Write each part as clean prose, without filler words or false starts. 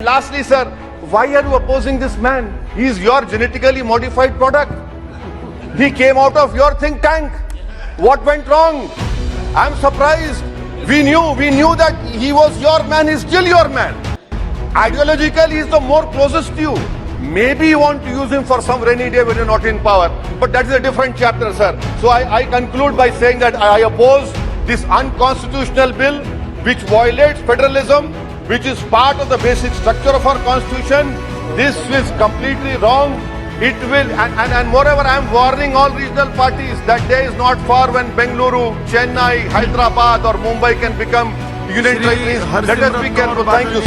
lastly, sir, why are you opposing this man? He is your genetically modified product. He came out of your think tank. What went wrong? I'm surprised. We knew that he was your man. He's still your man. Ideologically, he's the more closest to you. Maybe you want to use him for some rainy day when you're not in power. But that is a different chapter, sir. So I conclude by saying that I oppose this unconstitutional bill which violates federalism, which is part of the basic structure of our constitution. This is completely wrong. It will, and moreover, I am warning all regional parties that day is not far when Bengaluru, Chennai, Hyderabad or Mumbai can become union territories. Let us be careful. Thank you.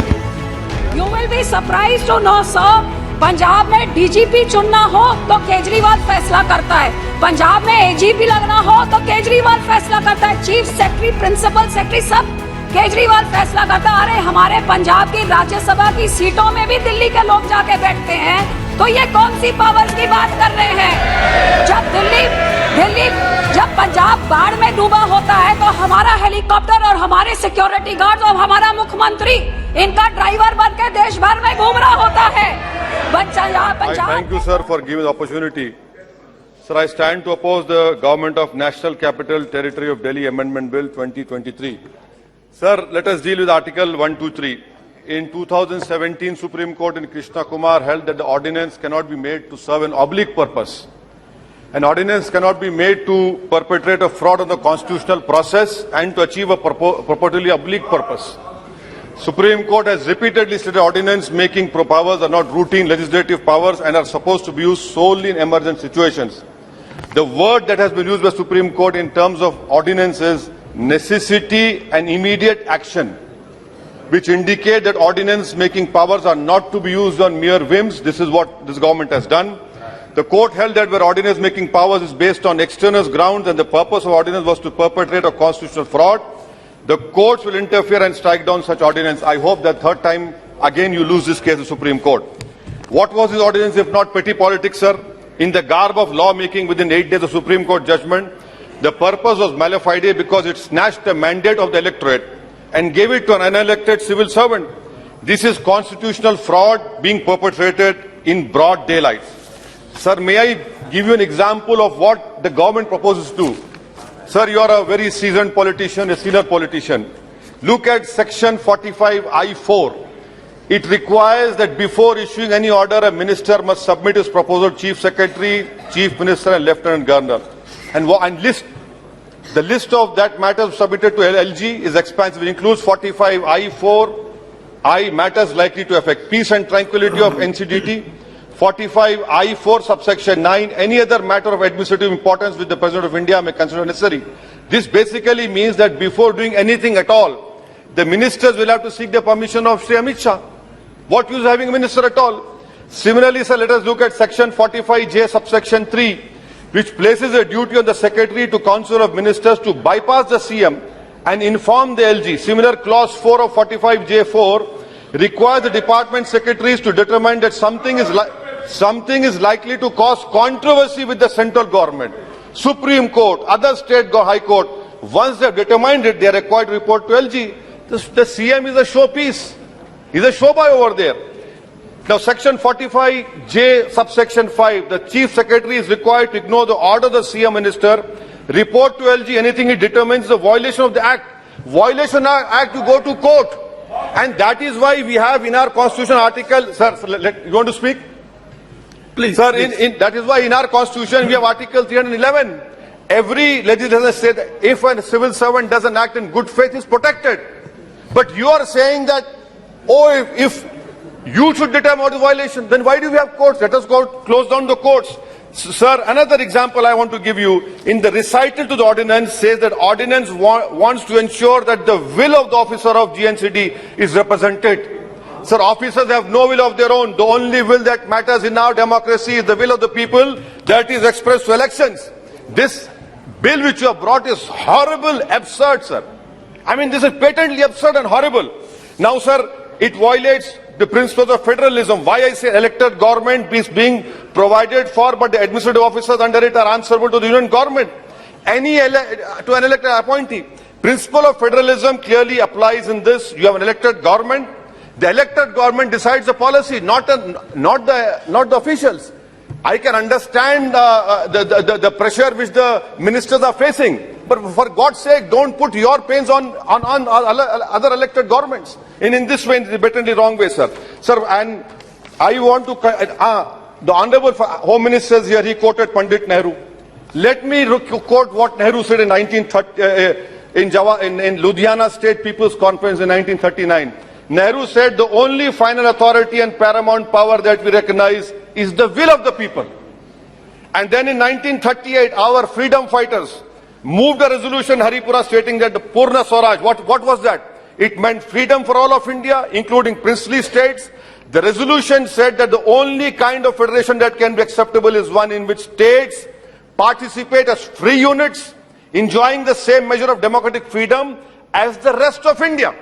You will be surprised to know, sir. Punjab में DGP चुनना हो तो केजरीवाल फैसला करता है, पंजाब में AGP लगना हो तो केजरीवाल फैसला करता है, चीफ सेक्रेटरी, प्रिंसिपल सेक्रेटरी सब केजरीवाल फैसला करता है। अरे हमारे पंजाब की राज्यसभा की सीटों में भी दिल्ली के लोग जाके बैठते हैं, तो ये कौन सी पावर्स की बात कर रहे हैं? जब दिल्ली जब पंजाब बाढ़ में डूबा होता है तो हमारा हेलीकॉप्टर और हमारे सिक्योरिटी गार्ड्स और हमारा मुख्यमंत्री इनका ड्राइवर बन के देश भर में घूम रहा होता है। Thank you, sir, for giving the opportunity. Sir, I stand to oppose the Government of National Capital Territory of Delhi Amendment Bill 2023. Sir, let us deal with Article 123. In 2017, Supreme Court in Krishna Kumar held that the ordinance cannot be made to serve an oblique purpose. An ordinance cannot be made to perpetrate a fraud on the constitutional process and to achieve a purportedly oblique purpose. Supreme Court has repeatedly stated ordinance making powers are not routine legislative powers and are supposed to be used solely in emergent situations. The word that has been used by Supreme Court in terms of ordinance is necessity and immediate action, which indicate that ordinance making powers are not to be used on mere whims. This is what this government has done. The court held that where ordinance making powers is based on extraneous grounds and the purpose of ordinance was to perpetrate a constitutional fraud, the courts will interfere and strike down such ordinance. I hope that third time again you lose this case in the Supreme Court. What was this ordinance if not petty politics, sir? In the garb of lawmaking within 8 days of Supreme Court judgment, the purpose was mala fide because it snatched the mandate of the electorate and gave it to an unelected civil servant. This is constitutional fraud being perpetrated in broad daylight. Sir, may I give you an example of what the government proposes to do? Sir, you are a very seasoned politician, a senior politician. Look at section 45I4. It requires that before issuing any order, a minister must submit his proposal to Chief Secretary, Chief Minister and Lieutenant Governor. And the list of that matters submitted to LG is expansive. It includes 45I4, matters likely to affect peace and tranquility of NCDT, 45I4 subsection 9, any other matter of administrative importance which the President of India may consider necessary. This basically means that before doing anything at all, the ministers will have to seek the permission of Shri Amit Shah. What use having a minister at all? Similarly, sir, let us look at section 45J subsection 3, which places a duty on the Secretary to Council of Ministers to bypass the CM and inform the LG. Similar clause 4 of 45J4 requires the department secretaries to determine that something is likely to cause controversy with the central government, Supreme Court, other state High Court. Once they have determined it, they are required to report to LG. The CM is a showpiece. He's a showboy over there. Now, section 45J subsection 5, the Chief Secretary is required to ignore the order of the CM Minister, report to LG anything he determines the violation of the Act. Violation of the Act, you go to court. And that is why we have in our Constitution article, sir, you want to speak? Please. Sir, please. that is why in our Constitution we have Article 311. Every legislator says that if a civil servant doesn't act in good faith, he is protected. But you are saying that, if you should determine what is violation, then why do we have courts? Let us go close down the courts. Sir, another example I want to give you. In the recital to the ordinance says that ordinance wants to ensure that the will of the officer of GNCD is represented. Sir, officers have no will of their own. The only will that matters in our democracy is the will of the people that is expressed through elections. This bill which you have brought is horrible, absurd, sir. I mean, this is patently absurd and horrible. Now, sir, it violates the principles of federalism. Why I say elected government is being provided for, but the administrative officers under it are answerable to the union government. To an elected appointee. Principle of federalism clearly applies in this. You have an elected government. The elected government decides the policy, not the officials. I can understand the pressure which the ministers are facing, but for God's sake, don't put your pains on other elected governments. In this way, in the blatantly wrong way, sir. Sir, and I want to the Honorable Home Minister is here. He quoted Pandit Nehru. Let me quote what Nehru said in 1930 in Ludhiana State People's Conference in 1939. Nehru said the only final authority and paramount power that we recognize is the will of the people. And then in 1938, our freedom fighters moved a resolution, Haripura, stating that the Purna Swaraj, what was that? It meant freedom for all of India, including princely states. The resolution said that the only kind of federation that can be acceptable is one in which states participate as free units, enjoying the same measure of democratic freedom as the rest of India.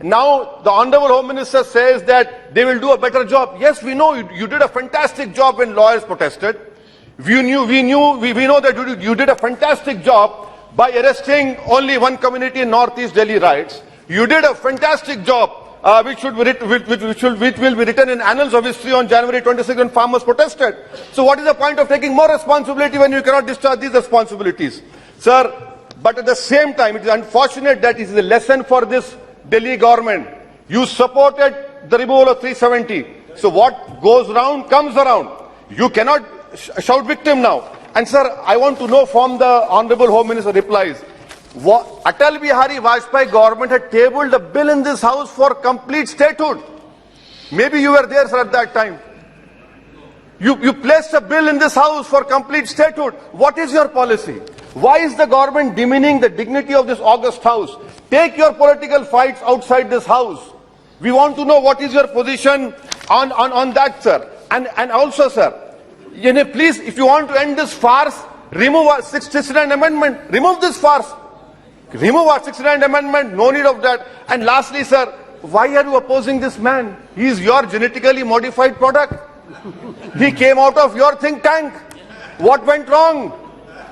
Now, the Honorable Home Minister says that they will do a better job. Yes, we know you did a fantastic job when lawyers protested. We know that you did a fantastic job by arresting only one community in Northeast Delhi riots. You did a fantastic job, which will be written in annals of history on January 26 when farmers protested. So what is the point of taking more responsibility when you cannot discharge these responsibilities? Sir, but at the same time, it is unfortunate that it is a lesson for this Delhi government. You supported the removal of 370. So what goes round comes around. You cannot shout victim now. And sir, I want to know from the Honorable Home Minister replies, Atal Bihari Vajpayee government had tabled a bill in this house for complete statehood. Maybe you were there, sir, at that time. You placed a bill in this house for complete statehood. What is your policy? Why is the government demeaning the dignity of this august house? Take your political fights outside this house. We want to know what is your position on that, sir. And also, sir, please, if you want to end this farce, remove our 69th amendment. Remove this farce. Remove our 69th amendment. No need of that. And lastly, sir, why are you opposing this man? He is your genetically modified product. He came out of your think tank. What went wrong?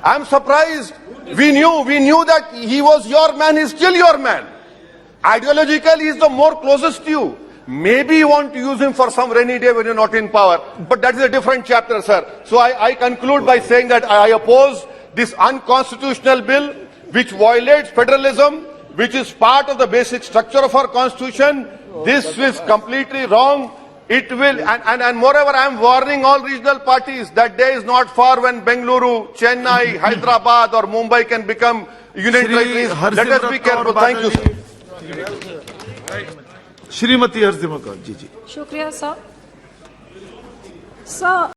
I'm surprised. We knew that he was your man. He's still your man. Ideologically, he's the more closest to you. Maybe you want to use him for some rainy day when you're not in power. But that is a different chapter, sir. So I conclude by saying that I oppose this unconstitutional bill which violates federalism, which is part of the basic structure of our constitution. This is completely wrong. It will, and moreover, I am warning all regional parties that day is not far when Bengaluru, Chennai, Hyderabad or Mumbai can become union territories. Let us be careful. Thank you, sir. Shrimati Harsimrat Kaur ji. शुक्रिया sir. Sir